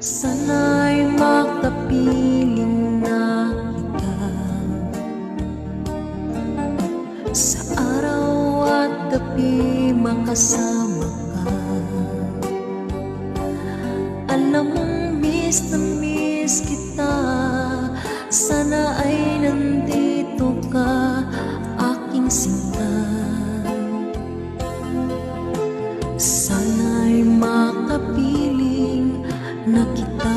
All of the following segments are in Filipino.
Sana'y makapiling na kita sa araw at gabi, makasama ka. Alam mong miss na miss kita, sana ay nandito ka, aking sinta. Sana'y makapiling na kita.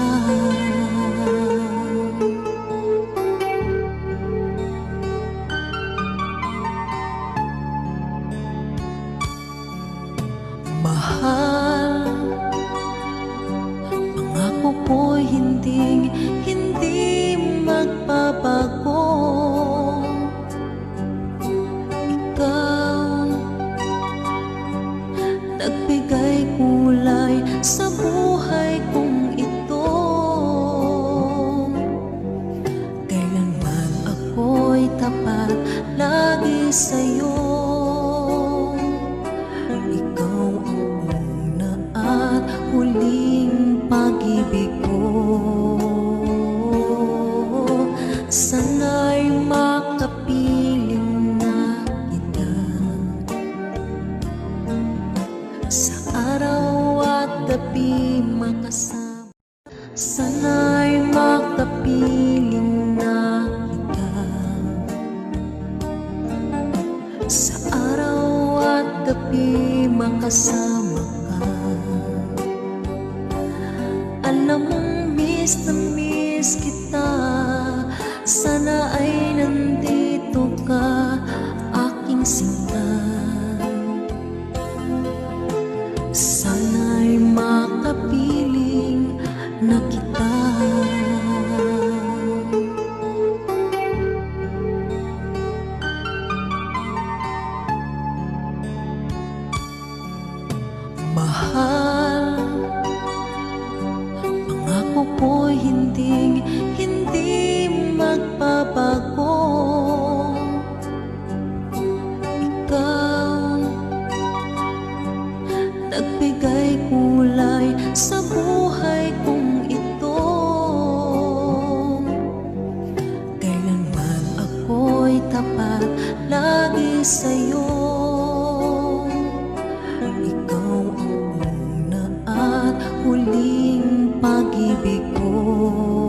Mahal, pangako ko'y hindi magbabago. Ikaw, nagbigay kulay sa buhay kong ito. Kailanman ako'y tapat lagi sa'yo. Ikaw ang una at huling pag-ibig ko. Sana'y makapiling na kita sa araw at gabi, makasama. Sana'y makapiling na kita sa araw at gabi, makasama ka. Alam mong miss na miss kita, sana ay nandito ka, aking sinta. Sana'y makapiling na kita. Mahal, pangako ko'y hindi magbabago. Ikaw, nagbigay kulay sa buhay kong ito. Kailanman ako'y tapat lagi sa'yo. Ikaw ang una at huling pag-ibig ko.